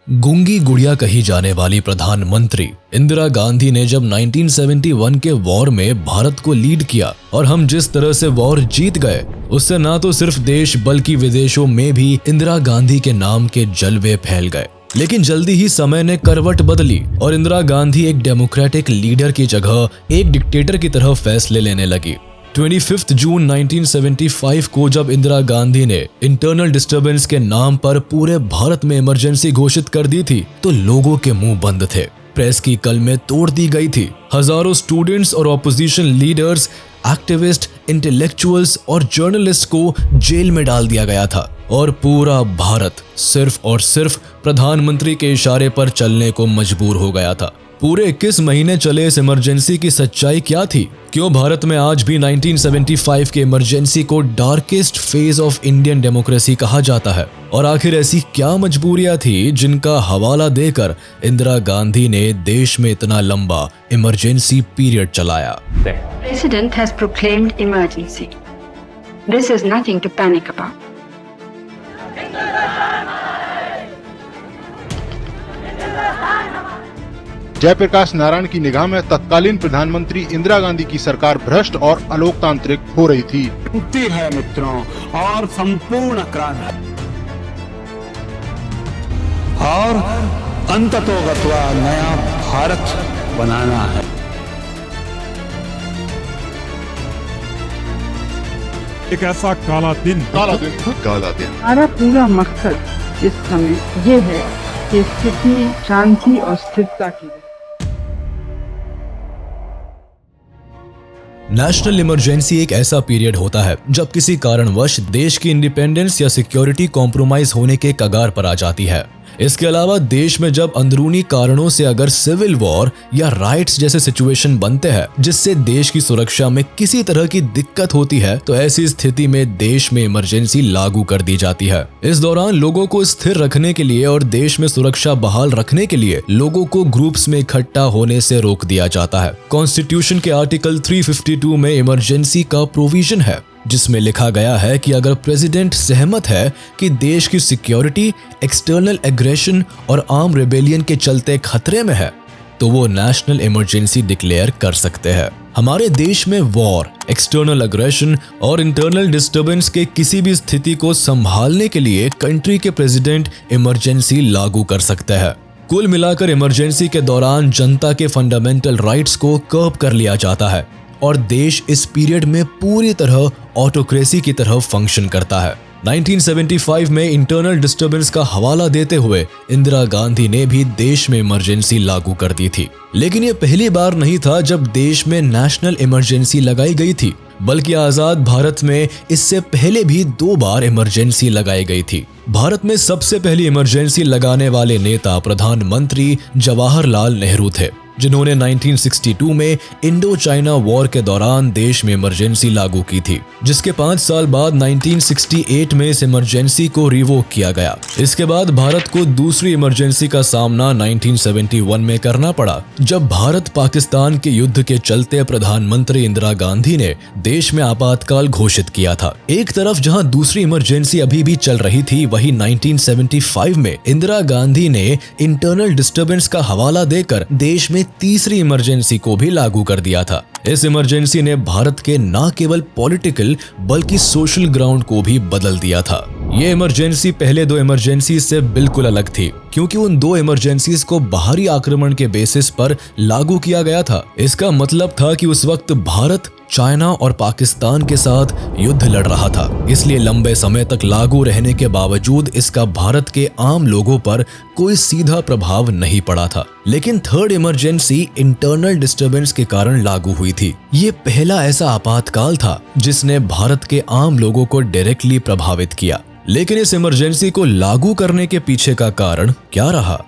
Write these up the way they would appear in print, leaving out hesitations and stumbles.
गूंगी गुड़िया कही जाने वाली प्रधानमंत्री इंदिरा गांधी ने जब 1971 के वॉर में भारत को लीड किया और हम जिस तरह से वॉर जीत गए, उससे ना तो सिर्फ देश बल्कि विदेशों में भी इंदिरा गांधी के नाम के जलवे फैल गए। लेकिन जल्दी ही समय ने करवट बदली और इंदिरा गांधी एक डेमोक्रेटिक लीडर की जगह एक डिक्टेटर की तरह फैसले लेने लगी। 25 जून 1975 को जब इंदिरा गांधी ने इंटरनल डिस्टरबेंस के नाम पर पूरे भारत में इमरजेंसी घोषित कर दी थी तो लोगों के मुंह बंद थे, प्रेस की कलमें तोड़ दी गई थी, हजारों स्टूडेंट्स और ऑपोजिशन लीडर्स, एक्टिविस्ट, इंटेलेक्चुअल्स और जर्नलिस्ट को जेल में डाल दिया गया था और पूरा भारत सिर्फ और सिर्फ प्रधानमंत्री के इशारे पर चलने को मजबूर हो गया था। पूरे 21 महीने चले इस इमरजेंसी की सच्चाई क्या थी? क्यों भारत में आज भी 1975 के इमरजेंसी को darkest phase of Indian democracy कहा जाता है? और आखिर ऐसी क्या मजबूरियां थी जिनका हवाला देकर इंदिरा गांधी ने देश में इतना लंबा इमरजेंसी पीरियड चलाया? President has proclaimed emergency. This is nothing to panic about. Jayaprakash Narayan की निगाह में तत्कालीन प्रधानमंत्री इंदिरा गांधी की सरकार भ्रष्ट और अलोकतांत्रिक हो रही थी। मुक्ति है मित्रों और संपूर्ण क्रांति और अंततोगत्वा नया भारत बनाना है। एक ऐसा काला दिन हमारा पूरा मकसद इस समय ये है कि स्थिति, शांति और स्थिरता की। नेशनल इमरजेंसी एक ऐसा पीरियड होता है जब किसी कारणवश देश की इंडिपेंडेंस या सिक्योरिटी कॉम्प्रोमाइज होने के कगार पर आ जाती है। इसके अलावा देश में जब अंदरूनी कारणों से अगर सिविल वॉर या राइट्स जैसे सिचुएशन बनते हैं जिससे देश की सुरक्षा में किसी तरह की दिक्कत होती है तो ऐसी स्थिति में देश में इमरजेंसी लागू कर दी जाती है। इस दौरान लोगों को स्थिर रखने के लिए और देश में सुरक्षा बहाल रखने के लिए लोगों को ग्रुप्स में इकट्ठा होने से रोक दिया जाता है। कॉन्स्टिट्यूशन के आर्टिकल 352 में इमरजेंसी का प्रोविजन है जिसमें लिखा गया है कि अगर प्रेसिडेंट सहमत है कि देश की सिक्योरिटी एक्सटर्नल एग्रेशन और आर्म रेबेलियन के चलते खतरे में है तो वो नेशनल इमरजेंसी डिक्लेयर कर सकते हैं। हमारे देश में वॉर, एक्सटर्नल एग्रेशन और इंटरनल डिस्टर्बेंस के किसी भी स्थिति को संभालने के लिए कंट्री के प्रेसिडेंट इमरजेंसी लागू कर सकते हैं। कुल मिलाकर इमरजेंसी के दौरान जनता के फंडामेंटल राइट्स को कर्ब कर लिया जाता है और देश इस पीरियड में पूरी तरह ऑटोक्रेसी की तरह फंक्शन करता है। 1975 में इंटरनल डिस्टर्बेंस का हवाला देते हुए इंदिरा गांधी ने भी देश में इमरजेंसी लागू कर दी थी। लेकिन ये पहली बार नहीं था जब देश में नेशनल इमरजेंसी लगाई गई थी, बल्कि आजाद भारत में इससे पहले भी 2 बार इमरजेंसी लगाई गई थी। भारत में सबसे पहली इमरजेंसी लगाने वाले नेता प्रधानमंत्री जवाहरलाल नेहरू थे, जिन्होंने 1962 में इंडो चाइना वॉर के दौरान देश में इमरजेंसी लागू की थी, जिसके 5 साल बाद 1968 में इस इमरजेंसी को रिवोक किया गया। इसके बाद भारत को दूसरी इमरजेंसी का सामना 1971 में करना पड़ा, जब भारत पाकिस्तान के युद्ध के चलते प्रधानमंत्री इंदिरा गांधी ने देश में आपातकाल घोषित किया था। एक तरफ जहां दूसरी इमरजेंसी अभी भी चल रही थी, वहीं 1975 में इंदिरा गांधी ने इंटरनल डिस्टर्बेंस का हवाला देकर देश में तीसरी इमरजेंसी को भी लागू कर दिया था। इस इमरजेंसी ने भारत के न केवल पॉलिटिकल बल्कि सोशल ग्राउंड को भी बदल दिया था। ये इमरजेंसी पहले 2 इमरजेंसी से बिल्कुल अलग थी, क्योंकि उन 2 इमरजेंसीज को बाहरी आक्रमण के बेसिस पर लागू किया गया था। इसका मतलब था कि उस वक्त भारत चाइना और पाकिस्तान के साथ युद्ध लड़ रहा था, इसलिए लंबे समय तक लागू रहने के बावजूद इसका भारत के आम लोगों पर कोई सीधा प्रभाव नहीं पड़ा था। लेकिन थर्ड इमरजेंसी इंटरनल डिस्टर्बेंस के कारण लागू हुई थी। ये पहला ऐसा आपातकाल था जिसने भारत के आम लोगों को डायरेक्टली प्रभावित किया। लेकिन इस इमरजेंसी को लागू करने के पीछे का कारण क्या रहा?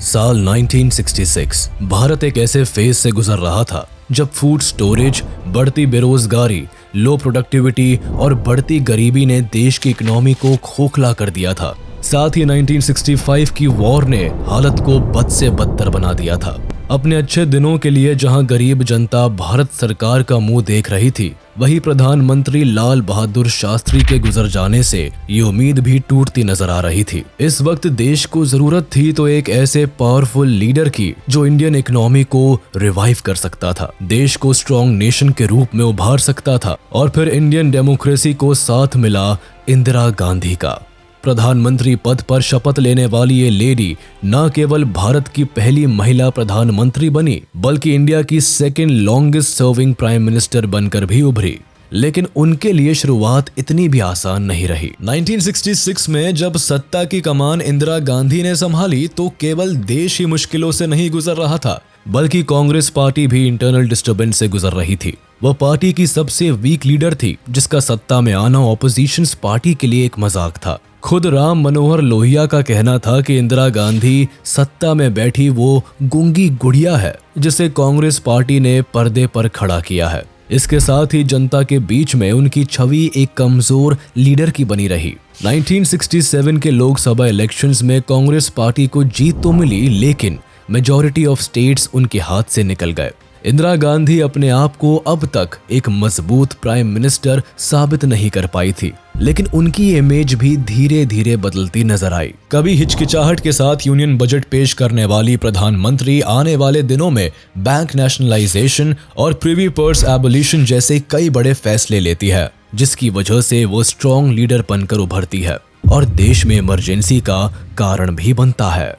साल 1966 भारत एक ऐसे फेज से गुजर रहा था जब फूड स्टोरेज, बढ़ती बेरोजगारी, लो प्रोडक्टिविटी और बढ़ती गरीबी ने देश की इकोनॉमी को खोखला कर दिया था। साथ ही 1965 की वॉर ने हालत को बद से बदतर बना दिया था। अपने अच्छे दिनों के लिए जहां गरीब जनता भारत सरकार का मुंह देख रही थी, वही प्रधानमंत्री लाल बहादुर शास्त्री के गुजर जाने से ये उम्मीद भी टूटती नजर आ रही थी। इस वक्त देश को जरूरत थी तो एक ऐसे पावरफुल लीडर की जो इंडियन इकोनॉमी को रिवाइव कर सकता था, देश को स्ट्रॉन्ग नेशन के रूप में उभार सकता था। और फिर इंडियन डेमोक्रेसी को साथ मिला इंदिरा गांधी का। प्रधानमंत्री पद पर शपथ लेने वाली ये लेडी न केवल भारत की पहली महिला प्रधानमंत्री बनी, बल्कि इंडिया की second longest serving prime minister बनकर भी उभरी। लेकिन उनके लिए शुरुआत इतनी भी आसान नहीं रही। 1966 में जब सत्ता की कमान इंदिरा गांधी ने संभाली तो केवल देश ही मुश्किलों से नहीं गुजर रहा था, बल्कि कांग्रेस पार्टी भी इंटरनल डिस्टर्बेंस से गुजर रही थी। वह पार्टी की सबसे वीक लीडर थी, जिसका सत्ता में आना ऑपोजिशन पार्टी के लिए एक मजाक था। खुद राम मनोहर लोहिया का कहना था कि इंदिरा गांधी सत्ता में बैठी वो गूंगी गुड़िया है जिसे कांग्रेस पार्टी ने पर्दे पर खड़ा किया है। इसके साथ ही जनता के बीच में उनकी छवि एक कमजोर लीडर की बनी रही। 1967 के लोकसभा इलेक्शंस में कांग्रेस पार्टी को जीत तो मिली, लेकिन मेजॉरिटी ऑफ स्टेट्स उनके हाथ से निकल गए। इंदिरा गांधी अपने आप को अब तक एक मजबूत प्राइम मिनिस्टर साबित नहीं कर पाई थी, लेकिन उनकी इमेज भी धीरे धीरे बदलती नजर आई। कभी हिचकिचाहट के साथ यूनियन बजट पेश करने वाली प्रधानमंत्री आने वाले दिनों में बैंक नेशनलाइजेशन और प्रिवी पर्स एबोलिशन जैसे कई बड़े फैसले लेती है, जिसकी वजह से वो स्ट्रॉन्ग लीडर बनकर उभरती है और देश में इमरजेंसी का कारण भी बनता है।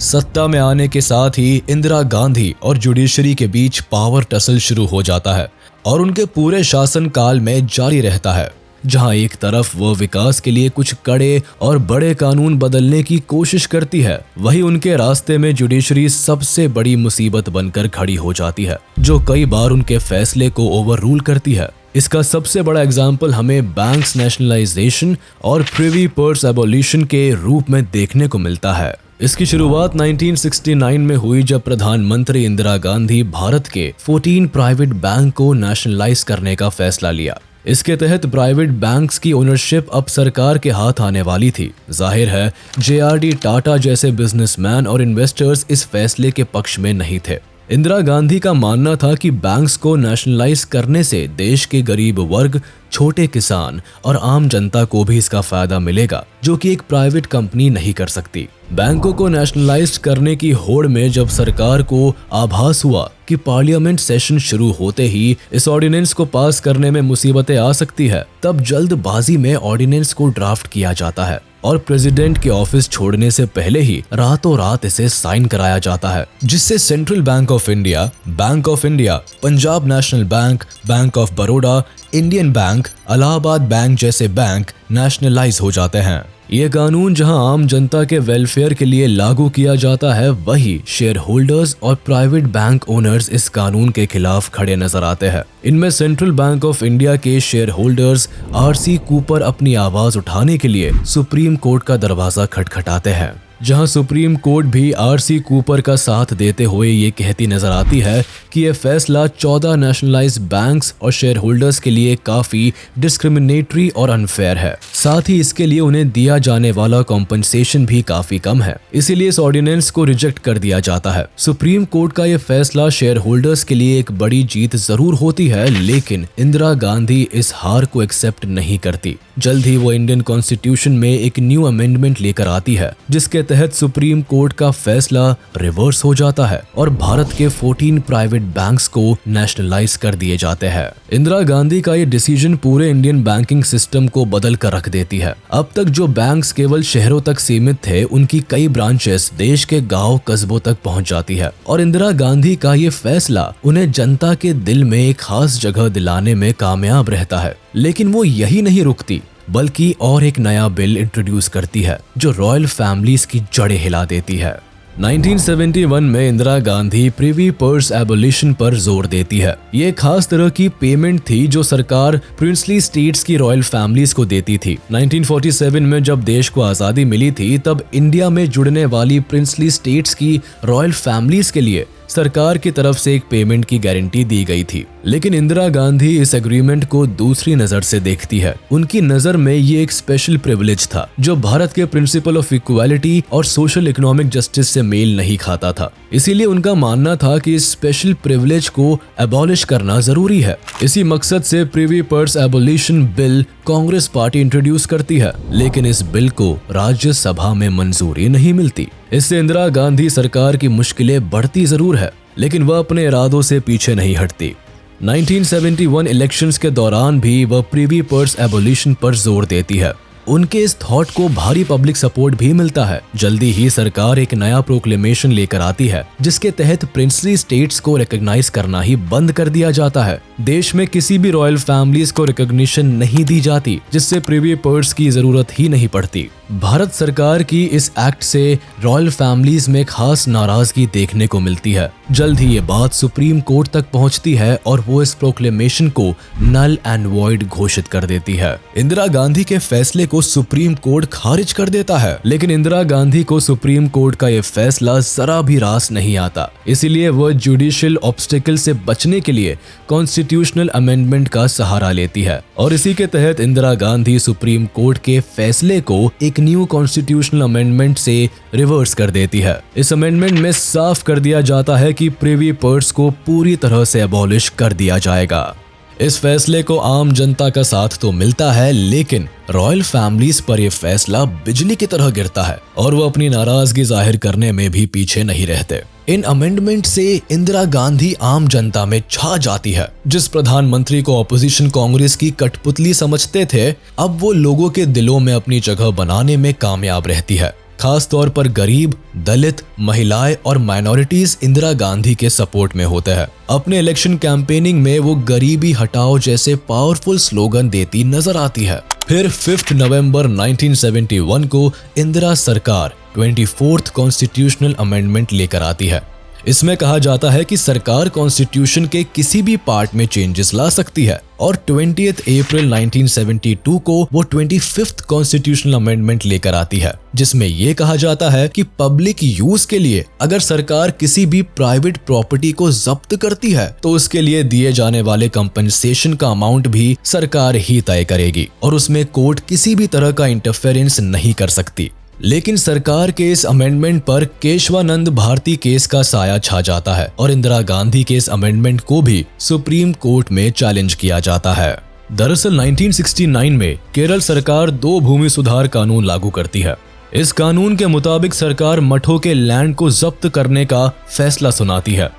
सत्ता में आने के साथ ही इंदिरा गांधी और जुडिशरी के बीच पावर टसल शुरू हो जाता है और उनके पूरे शासन काल में जारी रहता है। जहां एक तरफ वो विकास के लिए कुछ कड़े और बड़े कानून बदलने की कोशिश करती है, वहीं उनके रास्ते में जुडिशरी सबसे बड़ी मुसीबत बनकर खड़ी हो जाती है, जो कई बार उनके फैसले को ओवररूल करती है। इसका सबसे बड़ा एग्जाम्पल हमें बैंक्स नेशनलाइजेशन और प्रिवी पर्स एबोलिशन के रूप में देखने को मिलता है। इसकी शुरुआत 1969 में हुई, जब प्रधानमंत्री इंदिरा गांधी भारत के 14 प्राइवेट बैंक को नेशनलाइज करने का फैसला लिया। इसके तहत प्राइवेट बैंक्स की ओनरशिप अब सरकार के हाथ आने वाली थी। जाहिर है JRD टाटा जैसे बिजनेसमैन और इन्वेस्टर्स इस फैसले के पक्ष में नहीं थे। इंदिरा गांधी का मानना था कि बैंक्स को नेशनलाइज करने से देश के गरीब वर्ग, छोटे किसान और आम जनता को भी इसका फायदा मिलेगा, जो कि एक प्राइवेट कंपनी नहीं कर सकती। बैंकों को नेशनलाइज करने की होड़ में जब सरकार को आभास हुआ कि पार्लियामेंट सेशन शुरू होते ही इस ऑर्डिनेंस को पास करने में मुसीबतें आ सकती है, तब जल्दबाजी में ऑर्डिनेंस को ड्राफ्ट किया जाता है और प्रेसिडेंट के ऑफिस छोड़ने से पहले ही रातों रात इसे साइन कराया जाता है, जिससे central bank of India, Punjab national bank, bank of Baroda, Indian bank, Allahabad bank जैसे बैंक नेशनलाइज हो जाते हैं। ये कानून जहां आम जनता के वेलफेयर के लिए लागू किया जाता है, वही शेयर होल्डर्स और प्राइवेट बैंक ओनर्स इस कानून के खिलाफ खड़े नजर आते हैं। इनमें सेंट्रल बैंक ऑफ इंडिया के शेयर होल्डर्स RC कूपर अपनी आवाज उठाने के लिए सुप्रीम कोर्ट का दरवाजा खटखटाते हैं, जहां सुप्रीम कोर्ट भी RC कूपर का साथ देते हुए ये कहती नजर आती है कि यह फैसला 14 नेशनलाइज बैंक्स और शेयर होल्डर्स के लिए काफी डिस्क्रिमिनेटरी और अनफेयर है। साथ ही इसके लिए उन्हें दिया जाने वाला कॉम्पनसेशन भी काफी कम है, इसीलिए इस ऑर्डिनेंस को रिजेक्ट कर दिया जाता है। सुप्रीम कोर्ट का यह फैसला शेयर होल्डर्स के लिए एक बड़ी जीत जरूर होती है, लेकिन इंदिरा गांधी इस हार को एक्सेप्ट नहीं करती। जल्द ही वो इंडियन कॉन्स्टिट्यूशन में एक न्यू अमेंडमेंट लेकर आती है, जिसके तहत सुप्रीम कोर्ट का फैसला रिवर्स हो जाता है और भारत के 14 प्राइवेट बैंक्स को नेशनलाइज कर दिए जाते हैं। इंदिरा गांधी का ये डिसीजन पूरे इंडियन बैंकिंग सिस्टम को बदल कर रख देती है। अब तक जो बैंक्स केवल शहरों तक सीमित थे, उनकी कई ब्रांचेस देश के गांव कस्बों तक पहुंच जाती है और इंदिरा गांधी का ये फैसला उन्हें जनता के दिल में एक खास जगह दिलाने में कामयाब रहता है। लेकिन वो यही नहीं रुकती, बल्कि और एक नया बिल इंट्रोड्यूस करती है जो रॉयल फैमिलीज की जड़ें हिला देती है। 1971 में Indira Gandhi privy purse abolition पर जोर देती है। ये खास तरह की पेमेंट थी जो सरकार प्रिंसली स्टेट्स की रॉयल फैमिलीज को देती थी। 1947 में जब देश को आजादी मिली थी, तब इंडिया में जुड़ने वाली प्रिंसली स्टेट्स की रॉयल फैमिलीज के लिए सरकार की तरफ से एक पेमेंट की गारंटी दी गई थी। लेकिन इंदिरा गांधी इस एग्रीमेंट को दूसरी नजर से देखती है। उनकी नजर में ये एक स्पेशल प्रिविलेज था जो भारत के प्रिंसिपल ऑफ इक्वालिटी और सोशल इकोनॉमिक जस्टिस से मेल नहीं खाता था। इसीलिए उनका मानना था कि इस स्पेशल प्रिविलेज को एबॉलिश करना जरूरी है। इसी मकसद से privy purse abolition bill Congress party introduce करती है, लेकिन इस बिल को राज्यसभा में मंजूरी नहीं मिलती। इससे इंदिरा गांधी सरकार की मुश्किलें बढ़ती जरूर है, लेकिन वह अपने इरादों से पीछे नहीं हटती। 1971 इलेक्शंस के दौरान भी वह प्रिवी पर्स एबोलिशन पर जोर देती है। उनके इस थॉट को भारी पब्लिक सपोर्ट भी मिलता है। जल्दी ही सरकार एक नया प्रोक्लेमेशन लेकर आती है जिसके तहत प्रिंसली स्टेट्स को रिकॉग्नाइज करना ही बंद कर दिया जाता है। देश में किसी भी रॉयल फैमिलीज को रिकॉग्निशन नहीं दी जाती, जिससे प्रिवी पर्स की जरूरत ही नहीं पड़ती। भारत सरकार की इस एक्ट से रॉयल फैमिलीज में खास नाराजगी देखने को मिलती है। जल्द ही ये बात सुप्रीम कोर्ट तक पहुंचती है और वो इस प्रोक्लेमेशन को नल एंड वॉइड घोषित कर देती है। इंदिरा गांधी के फैसले को सुप्रीम कोर्ट खारिज कर देता है, लेकिन इंदिरा गांधी को सुप्रीम कोर्ट का ये फैसला जरा भी रास नहीं आता। इसीलिए वह जुडिशियल ऑब्स्टिकल से बचने के लिए कॉन्स्टिट्यूशनल अमेंडमेंट का सहारा लेती है और इसी के तहत इंदिरा गांधी सुप्रीम कोर्ट के फैसले को एक न्यू कॉन्स्टिट्यूशनल अमेंडमेंट से रिवर्स कर देती है। इस अमेंडमेंट में साफ कर दिया जाता है कि प्रिवी पर्स को पूरी तरह से अबॉलिश कर दिया जाएगा। इस फैसले को आम जनता का साथ तो मिलता है, लेकिन रॉयल फैमिलीज पर यह फैसला बिजली की तरह गिरता है और वो अपनी नाराजगी जाहिर करने में भी पीछे नहीं रहते। इन अमेंडमेंट से इंदिरा गांधी आम जनता में छा जाती है। जिस प्रधानमंत्री को ऑपोजिशन कांग्रेस की कठपुतली समझते थे, अब वो लोगों के दिलों में अपनी जगह बनाने में कामयाब रहती है। खास तौर पर गरीब, दलित, महिलाएं और माइनॉरिटीज इंदिरा गांधी के सपोर्ट में होते हैं। अपने इलेक्शन कैंपेनिंग में वो गरीबी हटाओ जैसे पावरफुल स्लोगन देती नजर आती है। फिर 5 नवंबर 1971 को इंदिरा सरकार 24th कॉन्स्टिट्यूशनल अमेंडमेंट लेकर आती है। इसमें कहा जाता है कि सरकार कॉन्स्टिट्यूशन के किसी भी पार्ट में चेंजेस ला सकती है और 20th अप्रैल 1972 को वो 25th कॉन्स्टिट्यूशनल अमेंडमेंट लेकर आती है, जिसमें ये कहा जाता है कि पब्लिक यूज के लिए अगर सरकार किसी भी प्राइवेट प्रॉपर्टी को जब्त करती है तो उसके लिए दिए जाने वाले कंपनसेशन का अमाउंट भी सरकार ही तय करेगी और उसमें कोर्ट किसी भी तरह का इंटरफेरेंस नहीं कर सकती। लेकिन सरकार के इस अमेंडमेंट पर केशवानंद भारती केस का साया छा जाता है और इंदिरा गांधी के इस अमेंडमेंट को भी सुप्रीम कोर्ट में चैलेंज किया जाता है। दरअसल 1969 में केरल सरकार 2 भूमि सुधार कानून लागू करती है। इस कानून के मुताबिक सरकार मठों के लैंड को जब्त करने का फैसला सुनाती है,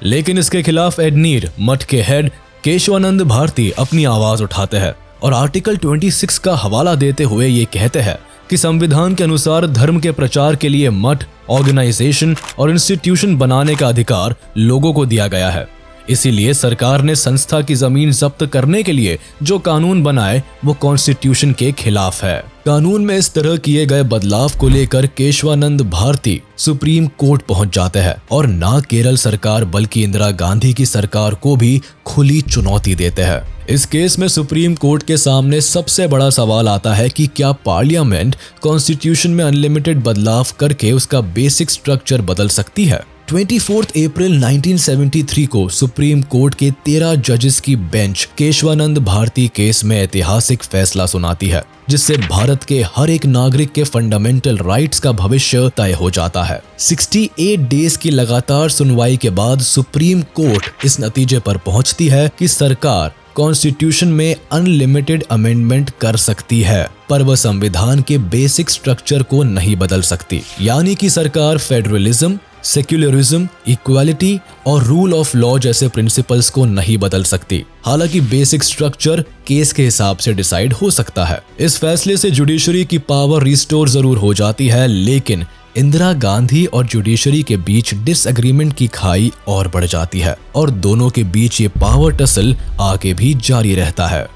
लेकिन इसके खिलाफ एडनीर मठ के हेड केशवानंद भारती अपनी आवाज उठाते हैं और आर्टिकल 26 का हवाला देते हुए ये कहते हैं कि संविधान के अनुसार धर्म के प्रचार के लिए मठ, ऑर्गेनाइजेशन और इंस्टीट्यूशन बनाने का अधिकार लोगों को दिया गया है। इसीलिए सरकार ने संस्था की जमीन जब्त करने के लिए जो कानून बनाए वो कॉन्स्टिट्यूशन के खिलाफ है। कानून में इस तरह किए गए बदलाव को लेकर केशवानंद भारती सुप्रीम कोर्ट पहुंच जाते हैं और न केरल सरकार बल्कि इंदिरा गांधी की सरकार को भी खुली चुनौती देते हैं। इस केस में सुप्रीम कोर्ट के सामने सबसे बड़ा सवाल आता है कि क्या पार्लियामेंट कॉन्स्टिट्यूशन में अनलिमिटेड बदलाव करके उसका बेसिक स्ट्रक्चर बदल सकती है। 24 अप्रैल 1973 को सुप्रीम कोर्ट के 13 जजेस की बेंच केशवानंद भारती केस में ऐतिहासिक फैसला सुनाती है, जिससे भारत के हर एक नागरिक के फंडामेंटल राइट्स का भविष्य तय हो जाता है। 68 डेज की लगातार सुनवाई के बाद सुप्रीम कोर्ट इस नतीजे पर पहुंचती है कि सरकार कॉन्स्टिट्यूशन में अनलिमिटेड अमेंडमेंट कर सकती है, पर वह संविधान के बेसिक स्ट्रक्चर को नहीं बदल सकती। यानी कि सरकार फेडरलिज्म, सेक्युलरिज्म, इक्वालिटी और रूल ऑफ लॉ जैसे प्रिंसिपल्स को नहीं बदल सकती। हालांकि बेसिक स्ट्रक्चर केस के हिसाब से डिसाइड हो सकता है। इस फैसले से जुडिशरी की पावर रिस्टोर जरूर हो जाती है, लेकिन इंदिरा गांधी और जुडिशरी के बीच डिसएग्रीमेंट की खाई और बढ़ जाती है और दोनों के बीच ये पावर टसल आगे भी जारी रहता है।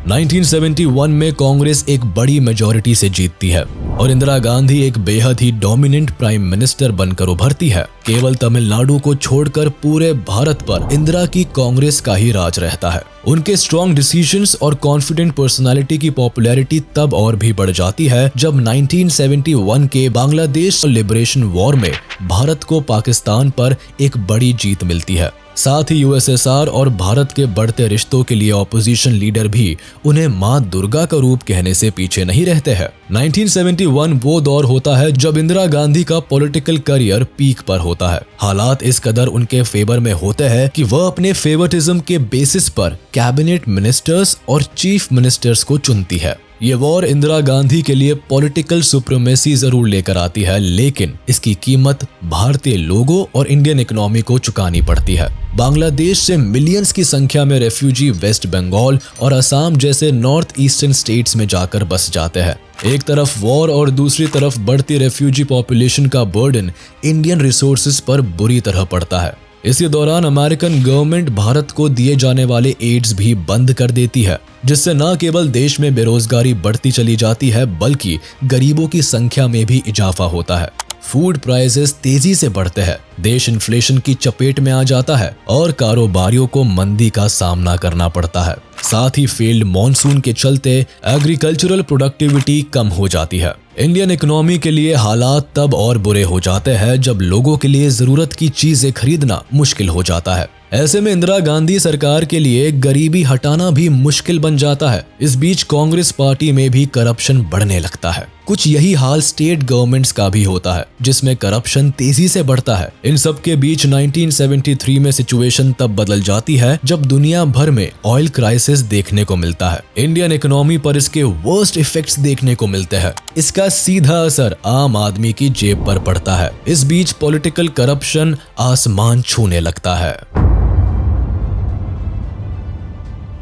1971 में कांग्रेस एक बड़ी मेजॉरिटी से जीतती है और इंदिरा गांधी एक बेहद ही डोमिनेंट प्राइम मिनिस्टर बनकर उभरती है। केवल तमिलनाडु को छोड़कर पूरे भारत पर इंदिरा की कांग्रेस का ही राज रहता है। उनके स्ट्रॉन्ग डिसीजंस और कॉन्फिडेंट पर्सनालिटी की पॉपुलैरिटी तब और भी बढ़ जाती है जब 1971 के बांग्लादेश लिबरेशन वॉर में भारत को पाकिस्तान पर एक बड़ी जीत मिलती है। साथ ही यूएसएसआर और भारत के बढ़ते रिश्तों के लिए ऑपोजिशन लीडर भी उन्हें मां दुर्गा का रूप कहने से पीछे नहीं रहते हैं। 1971 वो दौर होता है जब इंदिरा गांधी का पॉलिटिकल करियर पीक पर होता है। हालात इस कदर उनके फेवर में होते हैं कि वह अपने फेवरटिज्म के बेसिस पर कैबिनेट मिनिस्टर्स और चीफ मिनिस्टर्स को चुनती है। ये वॉर इंदिरा गांधी के लिए पॉलिटिकल सुप्रीमेसी जरूर लेकर आती है, लेकिन इसकी कीमत भारतीय लोगों और इंडियन इकोनॉमी को चुकानी पड़ती है। बांग्लादेश से मिलियंस की संख्या में रेफ्यूजी वेस्ट बंगाल और असम जैसे नॉर्थ ईस्टर्न स्टेट्स में जाकर बस जाते हैं। एक तरफ वॉर और दूसरी तरफ बढ़ती रेफ्यूजी पॉपुलेशन का बर्डन इंडियन रिसोर्सेज पर बुरी तरह पड़ता है। इसी दौरान अमेरिकन गवर्नमेंट भारत को दिए जाने वाले एड्स भी बंद कर देती है, जिससे न केवल देश में बेरोजगारी बढ़ती चली जाती है बल्कि गरीबों की संख्या में भी इजाफा होता है। फूड प्राइसेस तेजी से बढ़ते हैं, देश इन्फ्लेशन की चपेट में आ जाता है और कारोबारियों को मंदी का सामना करना पड़ता है। साथ ही फेल्ड मॉनसून के चलते एग्रीकल्चरल प्रोडक्टिविटी कम हो जाती है। इंडियन इकोनॉमी के लिए हालात तब और बुरे हो जाते हैं जब लोगों के लिए जरूरत की चीजें खरीदना मुश्किल हो जाता है। ऐसे में इंदिरा गांधी सरकार के लिए गरीबी हटाना भी मुश्किल बन जाता है। इस बीच कांग्रेस पार्टी में भी करप्शन बढ़ने लगता है। कुछ यही हाल स्टेट गवर्नमेंट्स का भी होता है, जिसमें करप्शन तेजी से बढ़ता है। इन सब के बीच 1973 में सिचुएशन तब बदल जाती है जब दुनिया भर में ऑयल क्राइसिस देखने को मिलता है। इंडियन इकोनॉमी पर इसके वर्स्ट इफेक्ट्स देखने को मिलते हैं। इसका सीधा असर आम आदमी की जेब पर पड़ता है। इस बीच पॉलिटिकल करप्शन आसमान छूने लगता है।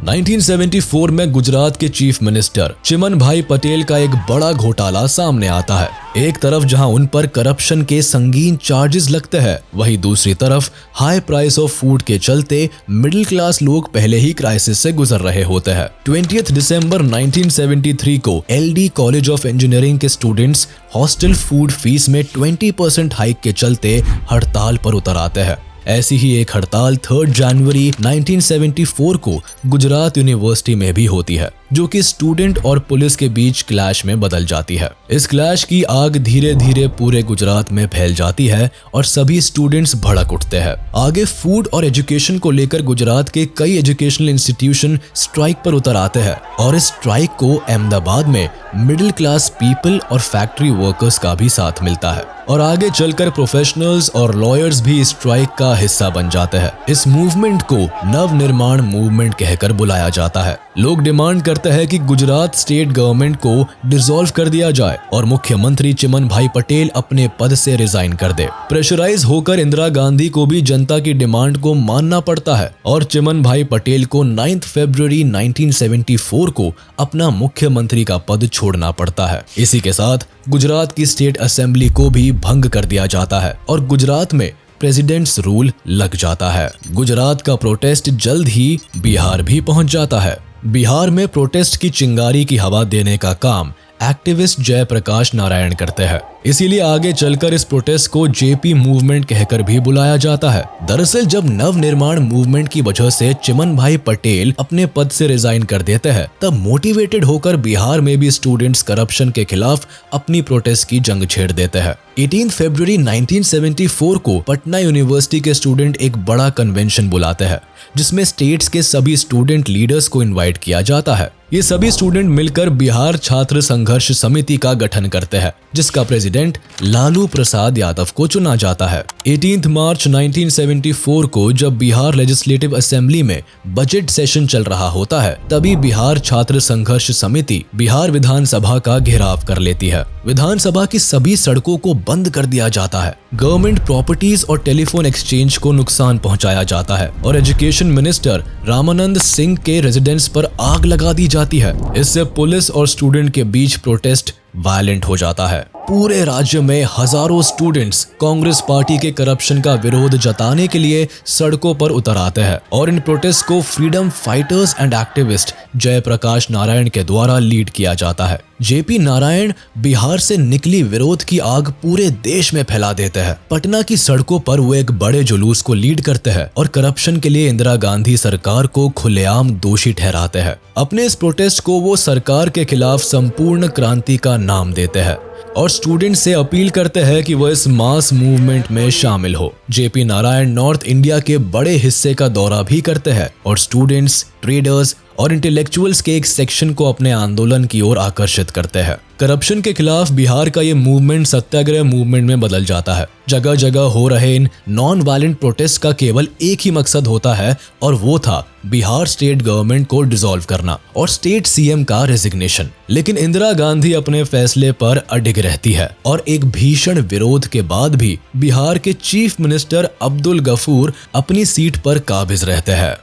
1974 में गुजरात के चीफ मिनिस्टर चिमन भाई पटेल का एक बड़ा घोटाला सामने आता है। एक तरफ जहां उन पर करप्शन के संगीन चार्जेस लगते हैं, वहीं दूसरी तरफ हाई प्राइस ऑफ फूड के चलते मिडिल क्लास लोग पहले ही क्राइसिस से गुजर रहे होते हैं। 20 दिसंबर 1973 को एलडी कॉलेज ऑफ इंजीनियरिंग के स्टूडेंट्स हॉस्टल फूड फीस में 20% हाइक के चलते हड़ताल पर उतर आते हैं। ऐसी ही एक हड़ताल 3 जनवरी 1974 को गुजरात यूनिवर्सिटी में भी होती है, जो कि स्टूडेंट और पुलिस के बीच क्लैश में बदल जाती है। इस क्लैश की आग धीरे धीरे पूरे गुजरात में फैल जाती है और सभी स्टूडेंट्स भड़क उठते हैं। आगे फूड और एजुकेशन को लेकर गुजरात के कई एजुकेशनल इंस्टीट्यूशन स्ट्राइक पर उतर आते हैं और इस स्ट्राइक को अहमदाबाद में मिडिल क्लास पीपल और फैक्ट्री वर्कर्स का भी साथ मिलता है और आगे चलकर प्रोफेशनल्स और लॉयर्स भी स्ट्राइक का हिस्सा बन जाते हैं। इस मूवमेंट को नव निर्माण मूवमेंट कहकर बुलाया जाता है। लोग डिमांड करते हैं कि गुजरात स्टेट गवर्नमेंट को डिसॉल्व कर दिया जाए और मुख्यमंत्री चिमन भाई पटेल अपने पद से रिजाइन कर दे। प्रेशराइज होकर इंदिरा गांधी को भी जनता की डिमांड को मानना पड़ता है और चिमन भाई पटेल को 9 फरवरी 1974 को अपना मुख्यमंत्री का पद छोड़ना पड़ता है। इसी के साथ गुजरात की स्टेट असेंबली को भी भंग कर दिया जाता है और गुजरात में प्रेसिडेंट्स रूल लग जाता है। गुजरात का प्रोटेस्ट जल्द ही बिहार भी पहुंच जाता है। बिहार में प्रोटेस्ट की चिंगारी की हवा देने का काम एक्टिविस्ट जयप्रकाश नारायण करते हैं। इसीलिए आगे चलकर इस प्रोटेस्ट को जेपी मूवमेंट कहकर भी बुलाया जाता है। दरअसल जब नव निर्माण मूवमेंट की वजह से चिमन भाई पटेल अपने पद से रिजाइन कर देते हैं, तब मोटिवेटेड होकर बिहार में भी स्टूडेंट्स करप्शन के खिलाफ अपनी प्रोटेस्ट की जंग छेड़ देते हैं। 18 फरवरी 1974 को पटना यूनिवर्सिटी के स्टूडेंट एक बड़ा कन्वेंशन बुलाते हैं, जिसमें स्टेट्स के सभी स्टूडेंट लीडर्स को इनवाइट किया जाता है। ये सभी स्टूडेंट मिलकर बिहार छात्र संघर्ष समिति का गठन करते हैं, जिसका प्रेसिडेंट लालू प्रसाद यादव को चुना जाता है। 18 मार्च 1974 को जब बिहार लेजिस्लेटिव असेंबली में बजट सेशन चल रहा होता है, तभी बिहार छात्र संघर्ष समिति बिहार विधानसभा का घेराव कर लेती है। विधानसभा की सभी सड़कों को बंद कर दिया जाता है। गवर्नमेंट प्रॉपर्टीज और टेलीफोन एक्सचेंज को नुकसान पहुंचाया जाता है और एजुकेशन मिनिस्टर रामानंद सिंह के रेजिडेंस पर आग लगा दी जाती है। इससे पुलिस और स्टूडेंट के बीच प्रोटेस्ट वायलेंट हो जाता है। पूरे राज्य में हजारों स्टूडेंट्स कांग्रेस पार्टी के करप्शन का विरोध जताने के लिए सड़कों पर उतर आते हैं और इन प्रोटेस्ट को freedom fighters and activist Jayaprakash Narayan के द्वारा लीड किया जाता है। जेपी नारायण बिहार से निकली विरोध की आग पूरे देश में फैला देते हैं। पटना की सड़कों पर वो एक बड़े जुलूस को लीड करते हैं और करप्शन के लिए इंदिरा गांधी सरकार को खुलेआम दोषी ठहराते हैं। अपने इस प्रोटेस्ट को वो सरकार के खिलाफ संपूर्ण क्रांति का नाम देते हैं और स्टूडेंट से अपील करते हैं कि वह इस मास मूवमेंट में शामिल हो। जेपी नारायण नॉर्थ इंडिया के बड़े हिस्से का दौरा भी करते हैं और स्टूडेंट्स, ट्रेडर्स और इंटेलेक्चुअल्स के एक सेक्शन को अपने आंदोलन की ओर आकर्षित करते हैं। करप्शन के खिलाफ बिहार का ये मूवमेंट सत्याग्रह मूवमेंट में बदल जाता है। जगह जगह हो रहे इन नॉन वायलेंट प्रोटेस्ट का केवल एक ही मकसद होता है और वो था बिहार स्टेट गवर्नमेंट को डिसॉल्व करना और स्टेट सीएम का रेजिग्नेशन। लेकिन इंदिरा गांधी अपने फैसले पर अडिग रहती है और एक भीषण विरोध के बाद भी बिहार के चीफ मिनिस्टर अब्दुल गफूर अपनी सीट पर काबिज रहते हैं।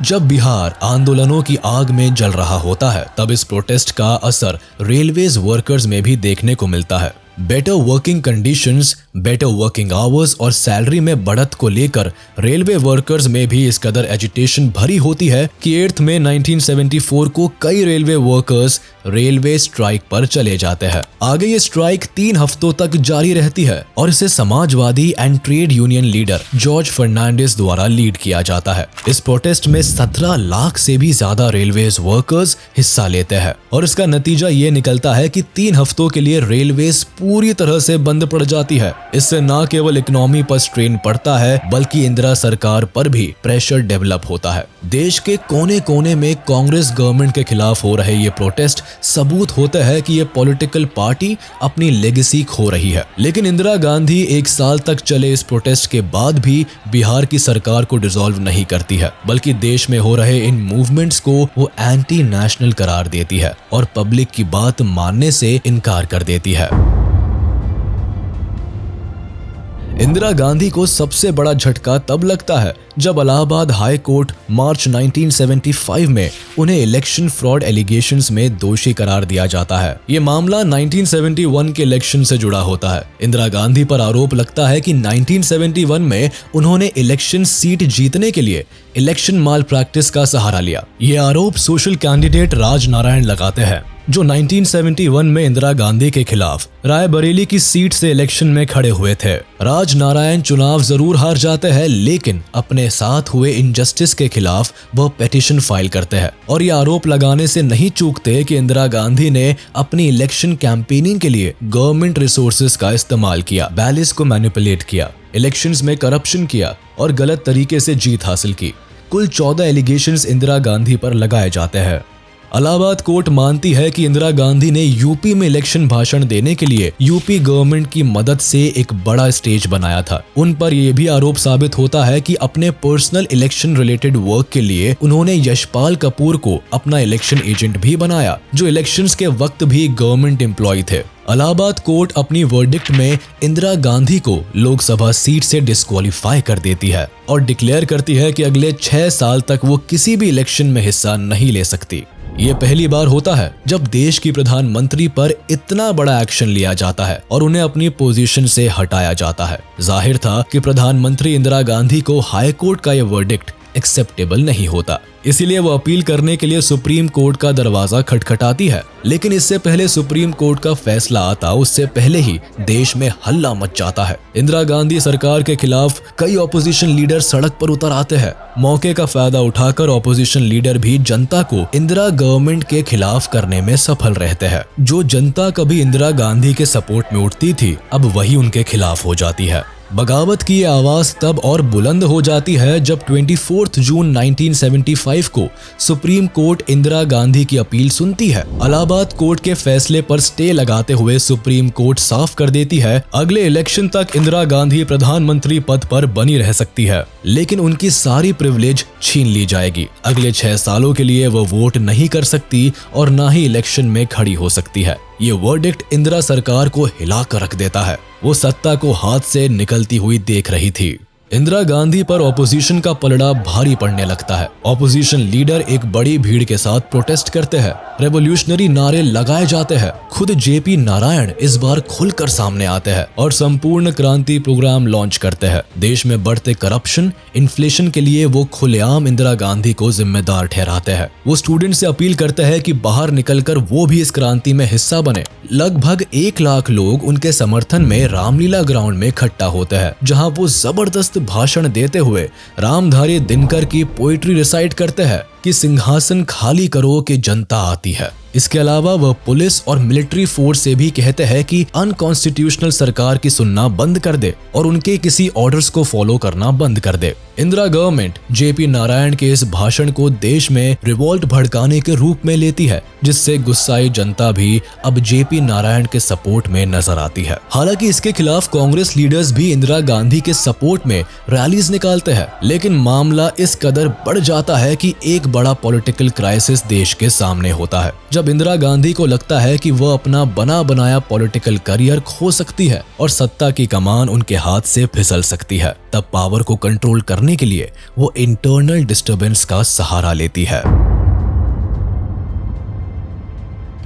जब बिहार आंदोलनों की आग में जल रहा होता है तब इस प्रोटेस्ट का असर रेलवेज वर्कर्स में भी देखने को मिलता है। Better working conditions, better working hours और सैलरी में बढ़त को लेकर रेलवे वर्कर्स में भी इस कदर एजिटेशन भरी होती है कि 8 मई 1974 को कई रेलवे वर्कर्स रेलवे स्ट्राइक पर चले जाते हैं। आगे ये स्ट्राइक 3 हफ्तों तक जारी रहती है और इसे समाजवादी and trade union leader George Fernandes द्वारा लीड किया जाता है। इस प्रोटेस्ट में 17 लाख से भी ज्यादा रेलवेज वर्कर्स हिस्सा लेते हैं और इसका नतीजा ये निकलता है कि 3 हफ्तों के लिए रेलवेज पूरी तरह से बंद पड़ जाती है। इससे न केवल इकोनॉमी पर स्ट्रेन पड़ता है बल्कि इंदिरा सरकार पर भी प्रेशर डेवलप होता है। देश के कोने कोने में कांग्रेस गवर्नमेंट के खिलाफ हो रहे ये प्रोटेस्ट सबूत होता है कि ये पॉलिटिकल पार्टी अपनी लेगेसी खो रही है। लेकिन इंदिरा गांधी 1 साल तक चले इस प्रोटेस्ट के बाद भी बिहार की सरकार को डिसॉल्व नहीं करती है बल्कि देश में हो रहे इन मूवमेंट्स को वो एंटी नेशनल करार देती है और पब्लिक की बात मानने से इनकार कर देती है। इंदिरा गांधी को सबसे बड़ा झटका तब लगता है जब इलाहाबाद हाई कोर्ट मार्च 1975 में उन्हें इलेक्शन फ्रॉड एलिगेशंस में दोषी करार दिया जाता है। ये मामला 1971 के इलेक्शन से जुड़ा होता है। इंदिरा गांधी पर आरोप लगता है कि 1971 में उन्होंने इलेक्शन सीट जीतने के लिए इलेक्शन माल प्रैक्टिस का सहारा लिया। ये आरोप सोशल कैंडिडेट राज नारायण लगाते हैं जो 1971 में इंदिरा गांधी के खिलाफ रायबरेली की सीट से इलेक्शन में खड़े हुए थे। राज नारायण चुनाव जरूर हार जाते हैं लेकिन अपने साथ हुए इनजस्टिस के खिलाफ वह पिटीशन फाइल करते हैं और ये आरोप लगाने से नहीं चूकते कि इंदिरा गांधी ने अपनी इलेक्शन कैंपेनिंग के लिए गवर्नमेंट रिसोर्सेज का इस्तेमाल किया, बैलेंस को मैनिपुलेट किया, इलेक्शंस में करप्शन किया और गलत तरीके से जीत हासिल की। कुल 14 एलिगेशंस इंदिरा गांधी पर लगाए जाते हैं। इलाहाबाद कोर्ट मानती है कि इंदिरा गांधी ने यूपी में इलेक्शन भाषण देने के लिए यूपी गवर्नमेंट की मदद से एक बड़ा स्टेज बनाया था। उन पर यह भी आरोप साबित होता है कि अपने पर्सनल इलेक्शन रिलेटेड वर्क के लिए उन्होंने यशपाल कपूर को अपना इलेक्शन एजेंट भी बनाया जो इलेक्शंस के वक्त भी गवर्नमेंट एम्प्लॉय थे। इलाहाबाद कोर्ट अपनी वर्डिक्ट में इंदिरा गांधी को लोकसभा सीट से डिस्क्वालीफाई कर देती है और डिक्लेयर करती है कि अगले 6 साल तक वो किसी भी इलेक्शन में हिस्सा नहीं ले सकती। ये पहली बार होता है जब देश की प्रधानमंत्री पर इतना बड़ा एक्शन लिया जाता है और उन्हें अपनी पोजीशन से हटाया जाता है। जाहिर था कि प्रधानमंत्री इंदिरा गांधी को हाई कोर्ट का यह वर्डिक्ट एक्सेप्टेबल नहीं होता, इसीलिए वो अपील करने के लिए सुप्रीम कोर्ट का दरवाजा खटखटाती है। लेकिन इससे पहले सुप्रीम कोर्ट का फैसला आता उससे पहले ही देश में हल्ला मच जाता है। इंदिरा गांधी सरकार के खिलाफ कई ऑपोजिशन लीडर सड़क पर उतर आते हैं। मौके का फायदा उठाकर ऑपोजिशन लीडर भी जनता को इंदिरा गवर्नमेंट के खिलाफ करने में सफल रहते हैं। जो जनता कभी इंदिरा गांधी के सपोर्ट में उठती थी अब वही उनके खिलाफ हो जाती है। बगावत की ये आवाज तब और बुलंद हो जाती है जब 24 जून 1975 को सुप्रीम कोर्ट इंदिरा गांधी की अपील सुनती है। इलाहाबाद कोर्ट के फैसले पर स्टे लगाते हुए सुप्रीम कोर्ट साफ कर देती है अगले इलेक्शन तक इंदिरा गांधी प्रधानमंत्री पद पर बनी रह सकती है लेकिन उनकी सारी प्रिविलेज छीन ली जाएगी। अगले 6 सालों के लिए वो वोट नहीं कर सकती और ना ही इलेक्शन में खड़ी हो सकती है। ये वर्डिक्ट इंदिरा सरकार को हिला कर रख देता है। वो सत्ता को हाथ से निकलती हुई देख रही थी। इंदिरा गांधी पर ऑपोजिशन का पलड़ा भारी पड़ने लगता है। ऑपोजिशन लीडर एक बड़ी भीड़ के साथ प्रोटेस्ट करते हैं, रेवोल्यूशनरी नारे लगाए जाते हैं। खुद जेपी नारायण इस बार खुलकर सामने आते हैं और संपूर्ण क्रांति प्रोग्राम लॉन्च करते हैं। देश में बढ़ते करप्शन, इन्फ्लेशन के लिए वो खुलेआम इंदिरा गांधी को जिम्मेदार ठहराते हैं। वो स्टूडेंट से अपील करते हैं कि बाहर निकलकर वो भी इस क्रांति में हिस्सा बने। लगभग 1 लाख लोग उनके समर्थन में रामलीला ग्राउंड में इकट्ठा होते हैं, जहां वो जबरदस्त भाषण देते हुए रामधारी दिनकर की पोइट्री रिसाइट करते हैं कि सिंहासन खाली करो कि जनता आती है। इसके अलावा वह पुलिस और मिलिट्री फोर्स से भी कहते हैं कि अनकॉन्स्टिट्यूशनल सरकार की सुनना बंद कर दे और उनके किसी ऑर्डर्स को फॉलो करना बंद कर दे। इंदिरा गवर्नमेंट जेपी नारायण के इस भाषण को देश में रिवॉल्ट भड़काने के रूप में लेती है, जिससे गुस्साई जनता भी अब जेपी नारायण के सपोर्ट में नजर आती है। हालांकि इसके खिलाफ कांग्रेस लीडर्स भी इंदिरा गांधी के सपोर्ट में रैलीज निकालते हैं, लेकिन मामला इस कदर बढ़ जाता है कि एक बड़ा पॉलिटिकल क्राइसिस देश के सामने होता है। जब इंदिरा गांधी को लगता है कि वह अपना बना बनाया पॉलिटिकल करियर खो सकती है और सत्ता की कमान उनके हाथ से फिसल सकती है, तब पावर को कंट्रोल करने के लिए वो इंटरनल डिस्टर्बेंस का सहारा लेती है।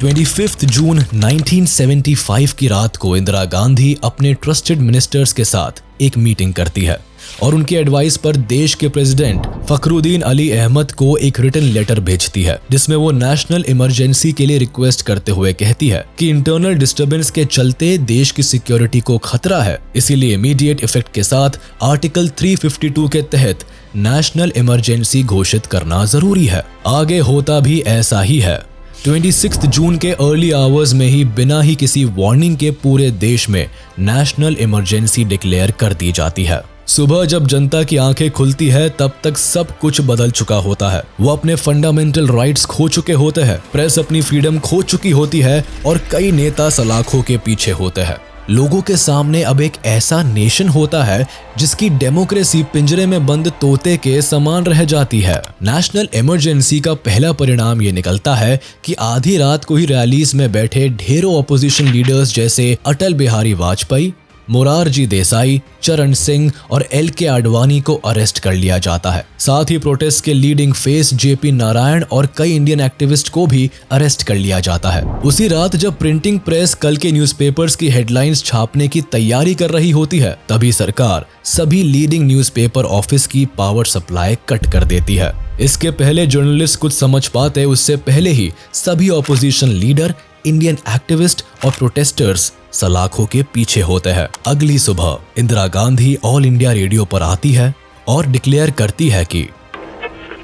25 जून 1975 की रात को इंदिरा गांधी अपने ट्रस्टेड मिनिस्टर्स के साथ एक मीटिंग करती है और उनकी एडवाइस पर देश के प्रेसिडेंट फखरुद्दीन अली अहमद को एक रिटन लेटर भेजती है, जिसमें वो नेशनल इमरजेंसी के लिए रिक्वेस्ट करते हुए कहती है कि इंटरनल डिस्टर्बेंस के चलते देश की सिक्योरिटी को खतरा है, इसीलिए इमीडिएट इफेक्ट के साथ आर्टिकल 352 के तहत नेशनल इमरजेंसी घोषित करना जरूरी है। आगे होता भी ऐसा ही है। 26 जून के अर्ली आवर्स में ही बिना ही किसी वार्निंग के पूरे देश में नेशनल इमरजेंसी डिक्लेयर कर दी जाती है। सुबह जब जनता की आंखें खुलती है तब तक सब कुछ बदल चुका होता है। वो अपने फंडामेंटल राइट्स खो चुके होते हैं, प्रेस अपनी फ्रीडम खो चुकी होती है और कई नेता सलाखों के पीछे होते हैं। लोगों के सामने अब एक ऐसा नेशन होता है जिसकी डेमोक्रेसी पिंजरे में बंद तोते के समान रह जाती है। नेशनल इमरजेंसी का पहला परिणाम ये निकलता है कि आधी रात को ही रैलीज में बैठे ढेरों ऑपोजिशन लीडर्स जैसे अटल बिहारी वाजपेयी, मोरारजी देसाई, चरण सिंह और एल.के. आडवाणी को अरेस्ट कर लिया जाता है। साथ ही प्रोटेस्ट के लीडिंग फेस जेपी नारायण और कई इंडियन एक्टिविस्ट को भी अरेस्ट कर लिया जाता है। उसी रात जब प्रिंटिंग प्रेस कल के न्यूज़पेपर्स की हेडलाइंस छापने की तैयारी कर रही होती है, तभी सरकार सभी लीडिंग न्यूज़पेपर ऑफिस की पावर सप्लाई कट कर देती है। इसके पहले जर्नलिस्ट कुछ समझ पाते, उससे पहले ही सभी ऑपोजिशन लीडर, इंडियन एक्टिविस्ट और प्रोटेस्टर्स सलाखों के पीछे होते हैं। अगली सुबह Indira Gandhi all India radio पर आती है और डिक्लेयर करती है कि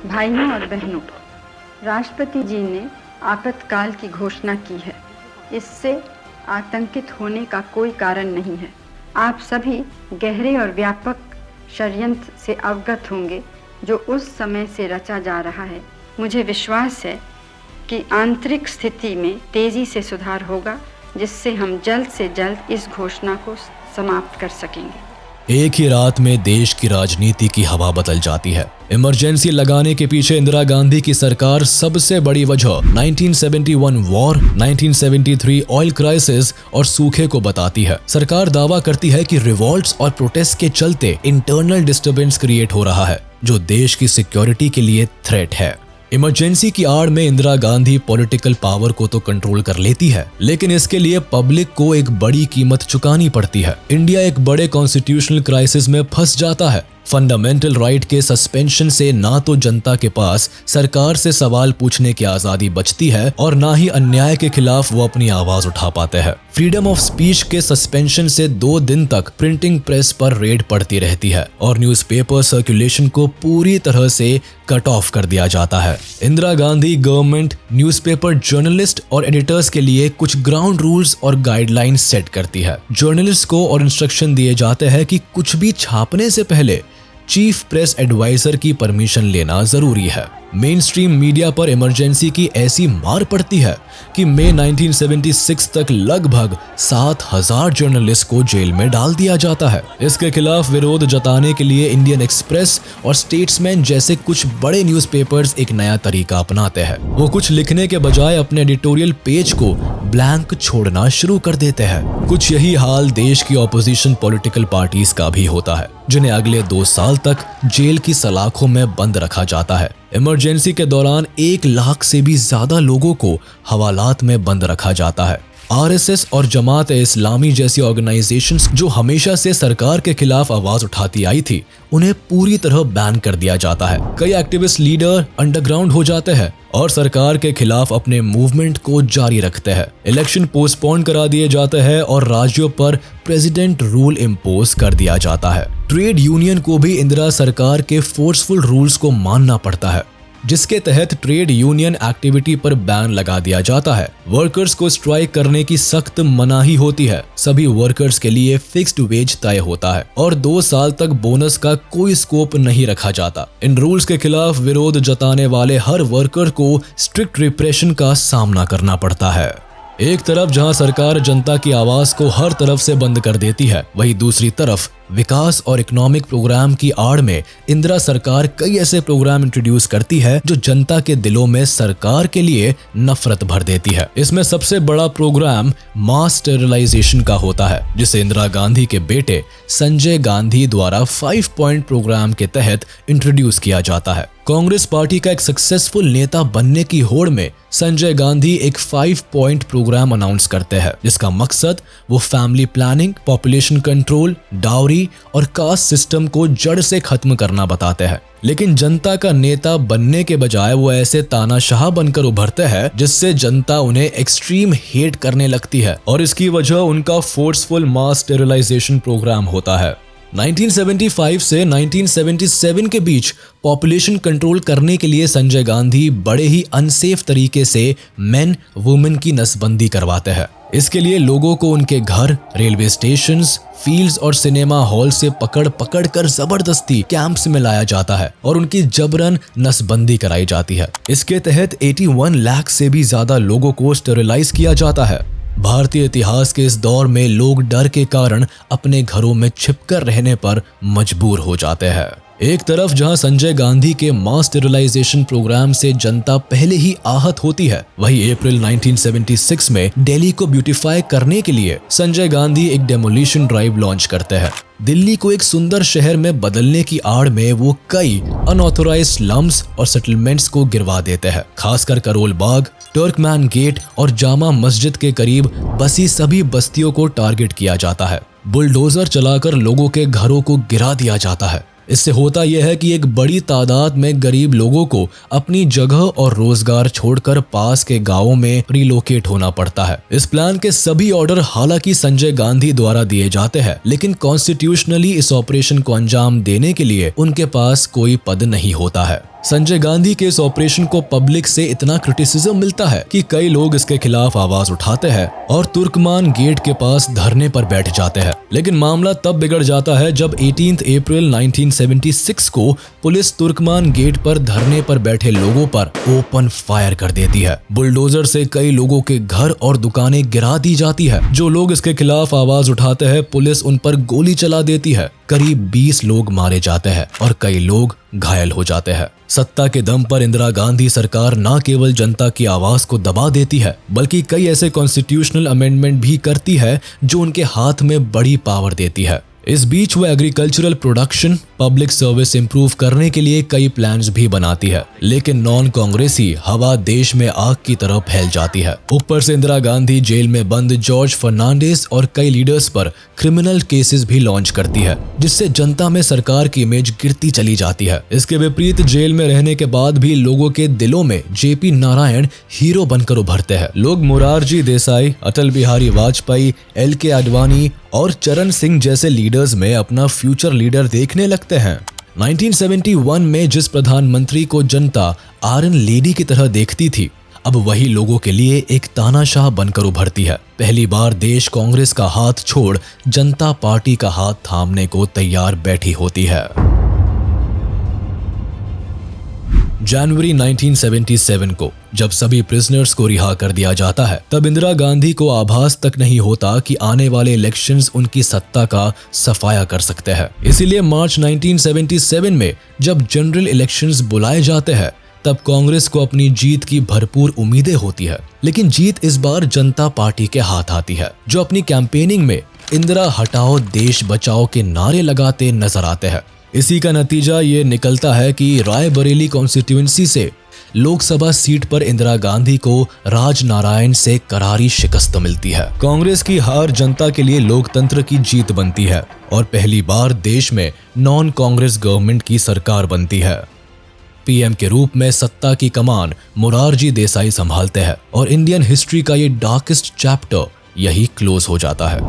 भाइयों और बहनों, राष्ट्रपति जी ने आपातकाल की घोषणा की है। इससे आतंकित होने का कोई कारण नहीं है। आप सभी गहरे और व्यापक षड्यंत्र से अवगत होंगे जो उस समय से रचा जा रहा है। मुझे विश्वास है कि आंतरिक स्थिति में तेजी से सुधार होगा, जिससे हम जल्द से जल्द इस घोषणा को समाप्त कर सकेंगे। एक ही रात में देश की राजनीति की हवा बदल जाती है। इमरजेंसी लगाने के पीछे इंदिरा गांधी की सरकार सबसे बड़ी वजह 1971 वॉर, 1973 ऑयल क्राइसिस और सूखे को बताती है। सरकार दावा करती है कि रिवॉल्ट्स और प्रोटेस्ट के चलते इंटरनल डिस्टर्बेंस क्रिएट हो रहा है, जो देश की सिक्योरिटी के लिए थ्रेट है। इमरजेंसी की आड़ में इंदिरा गांधी पॉलिटिकल पावर को तो कंट्रोल कर लेती है, लेकिन इसके लिए पब्लिक को एक बड़ी कीमत चुकानी पड़ती है। इंडिया एक बड़े कॉन्स्टिट्यूशनल क्राइसिस में फंस जाता है। फंडामेंटल राइट के सस्पेंशन से ना तो जनता के पास सरकार से सवाल पूछने की आजादी बचती है और ना ही अन्याय के खिलाफ वो अपनी आवाज उठा पाते हैं। फ्रीडम ऑफ स्पीच के सस्पेंशन से 2 दिन तक प्रिंटिंग प्रेस पर रेड पड़ती रहती है और न्यूज़पेपर सर्कुलेशन को पूरी तरह से कट ऑफ कर दिया जाता है। Indira Gandhi government newspaper journalist और एडिटर्स के लिए कुछ ग्राउंड रूल्स और गाइडलाइंस सेट करती है। जर्नलिस्ट को और इंस्ट्रक्शन दिए जाते हैं कि कुछ भी छापने से पहले चीफ प्रेस एडवाइजर की परमिशन लेना जरूरी है। मेन स्ट्रीम मीडिया पर इमरजेंसी की ऐसी मार पड़ती है कि मई 1976 तक लगभग 7,000 जर्नलिस्ट को जेल में डाल दिया जाता है। इसके खिलाफ विरोध जताने के लिए इंडियन एक्सप्रेस और स्टेट्समैन जैसे कुछ बड़े न्यूज़पेपर्स एक नया तरीका अपनाते हैं। वो कुछ लिखने के बजाय अपने एडिटोरियल पेज को ब्लैंक छोड़ना शुरू कर देते हैं। कुछ यही हाल देश की ऑपोजिशन पॉलिटिकल पार्टीज का भी होता है, जिन्हें अगले 2 साल तक जेल की सलाखों में बंद रखा जाता है। इमरजेंसी के दौरान 1 लाख से भी ज्यादा लोगों को हवालात में बंद रखा जाता है। आरएसएस और जमात इस्लामी जैसी ऑर्गेनाइजेशंस जो हमेशा से सरकार के खिलाफ आवाज उठाती आई थी, उन्हें पूरी तरह बैन कर दिया जाता है। कई एक्टिविस्ट लीडर अंडरग्राउंड हो जाते हैं और सरकार के खिलाफ अपने मूवमेंट को जारी रखते हैं। इलेक्शन पोस्टपोन करा दिए जाते हैं और राज्यों पर प्रेसिडेंट रूल इम्पोज कर दिया जाता है। ट्रेड यूनियन को भी इंदिरा सरकार के फोर्सफुल रूल्स को मानना पड़ता है, जिसके तहत ट्रेड यूनियन एक्टिविटी पर बैन लगा दिया जाता है। वर्कर्स को स्ट्राइक करने की सख्त मनाही होती है। सभी वर्कर्स के लिए फिक्स्ड वेज तय होता है और 2 साल तक बोनस का कोई स्कोप नहीं रखा जाता। इन रूल्स के खिलाफ विरोध जताने वाले हर वर्कर को स्ट्रिक्ट रिप्रेशन का सामना करना पड़ता है। एक तरफ जहां सरकार जनता की आवाज को हर तरफ से बंद कर देती है, वहीं दूसरी तरफ विकास और इकोनॉमिक प्रोग्राम की आड़ में इंदिरा सरकार कई ऐसे प्रोग्राम इंट्रोड्यूस करती है जो जनता के दिलों में सरकार के लिए नफरत भर देती है। इसमें सबसे बड़ा प्रोग्राम मास स्टेरिलाइजेशन का होता है, जिसे इंदिरा गांधी के बेटे संजय गांधी द्वारा 5 पॉइंट प्रोग्राम के तहत इंट्रोड्यूस किया जाता है। कांग्रेस पार्टी का एक सक्सेसफुल नेता बनने की होड़ में संजय गांधी एक 5 पॉइंट प्रोग्राम अनाउंस करते हैं, जिसका मकसद वो family planning, population control, dowry और कास्ट सिस्टम को जड़ से खत्म करना बताते हैं। लेकिन जनता का नेता बनने के बजाय वो ऐसे तानाशाह बनकर उभरते हैं जिससे जनता उन्हें एक्सट्रीम हेट करने लगती है, और इसकी वजह उनका फोर्सफुल मास स्टेरिलाइजेशन प्रोग्राम होता है। 1975 से 1977 के बीच पॉपुलेशन कंट्रोल करने के लिए संजय गांधी बड़े ही अनसेफ तरीके से मेन वुमेन की नसबंदी करवाते हैं। इसके लिए लोगों को उनके घर, रेलवे स्टेशंस, फील्ड्स और सिनेमा हॉल से पकड़ कर जबरदस्ती कैंप्स में लाया जाता है और उनकी जबरन नसबंदी कराई जाती है। इसके तहत 81 लाख से भी ज्यादा लोगों को स्टेरिलाइज किया जाता है। भारतीय इतिहास के इस दौर में लोग डर के कारण अपने घरों में छिपकर रहने पर मजबूर हो जाते हैं। एक तरफ जहां संजय गांधी के मास स्टेरिलाइजेशन प्रोग्राम से जनता पहले ही आहत होती है, वहीं अप्रैल 1976 में दिल्ली को ब्यूटीफाई करने के लिए संजय गांधी एक डेमोलिशन ड्राइव लॉन्च करते हैं। दिल्ली को एक सुंदर शहर में बदलने की आड़ में वो कई अनऑथोराइज्ड स्लम्स और सेटलमेंट्स को गिरवा देते हैं। खासकर करोल बाग, टर्कमैन गेट और जामा मस्जिद के करीब बसी सभी बस्तियों को टारगेट किया जाता है। बुलडोजर चलाकर लोगों के घरों को गिरा दिया जाता है। इससे होता यह है कि एक बड़ी तादाद में गरीब लोगों को अपनी जगह और रोजगार छोड़कर पास के गांवों में रिलोकेट होना पड़ता है। इस प्लान के सभी ऑर्डर हालांकि संजय गांधी द्वारा दिए जाते हैं, लेकिन कॉन्स्टिट्यूशनली इस ऑपरेशन को अंजाम देने के लिए उनके पास कोई पद नहीं होता है। संजय गांधी के इस ऑपरेशन को पब्लिक से इतना क्रिटिसिज्म मिलता है कि कई लोग इसके खिलाफ आवाज उठाते हैं और तुर्कमान गेट के पास धरने पर बैठ जाते हैं। लेकिन मामला तब बिगड़ जाता है जब 18 अप्रैल 1976 को पुलिस तुर्कमान गेट पर धरने पर बैठे लोगों पर ओपन फायर कर देती है। बुलडोजर से कई लोगों के घर और दुकानें गिरा दी जाती है। जो लोग इसके खिलाफ आवाज उठाते हैं, पुलिस उन पर गोली चला देती है। करीब 20 लोग मारे जाते हैं और कई लोग घायल हो जाते हैं। सत्ता के दम पर इंदिरा गांधी सरकार न केवल जनता की आवाज को दबा देती है, बल्कि कई ऐसे कॉन्स्टिट्यूशनल अमेंडमेंट भी करती है जो उनके हाथ में बड़ी पावर देती है। इस बीच वो agricultural production, public service improve करने के लिए कई प्लान्स भी बनाती है, लेकिन नॉन कांग्रेसी हवा देश में आग की तरह फैल जाती है। ऊपर से इंदिरा गांधी जेल में बंद जॉर्ज फर्नांडिस और कई लीडर्स पर क्रिमिनल केसेस भी लॉन्च करती है, जिससे जनता में सरकार की इमेज गिरती चली जाती है। इसके विपरीत जेल में रहने के बाद भी लोगों के दिलों में जेपी नारायण हीरो बनकर उभरते हैं। लोग मोरारजी देसाई, अटल बिहारी वाजपेयी, LK आडवाणी और चरण सिंह जैसे लीडर्स में अपना फ्यूचर लीडर देखने लगते हैं। 1971 में जिस प्रधानमंत्री को जनता आयरन लेडी की तरह देखती थी, अब वही लोगों के लिए एक तानाशाह बनकर उभरती है। पहली बार देश कांग्रेस का हाथ छोड़ जनता पार्टी का हाथ थामने को तैयार बैठी होती है। जनवरी 1977 को जब सभी प्रिजनर्स को रिहा कर दिया जाता है, तब इंदिरा गांधी को आभास तक नहीं होता कि आने वाले इलेक्शंस उनकी सत्ता का सफाया कर सकते हैं। इसीलिए मार्च 1977 में जब जनरल इलेक्शंस बुलाए जाते हैं, तब कांग्रेस को अपनी जीत की भरपूर उम्मीदें होती है। लेकिन जीत इस बार जनता पार्टी के हाथ आती है, जो अपनी कैंपेनिंग में इंदिरा हटाओ देश बचाओ के नारे लगाते नजर आते हैं। इसी का नतीजा ये निकलता है कि रायबरेली कॉन्स्टिट्यूएंसी से लोकसभा सीट पर इंदिरा गांधी को राजनारायण से करारी शिकस्त मिलती है। कांग्रेस की हार जनता के लिए लोकतंत्र की जीत बनती है और पहली बार देश में नॉन कांग्रेस गवर्नमेंट की सरकार बनती है। पीएम के रूप में सत्ता की कमान मोरारजी देसाई संभालते हैं और इंडियन हिस्ट्री का ये डार्केस्ट चैप्टर यही क्लोज हो जाता है।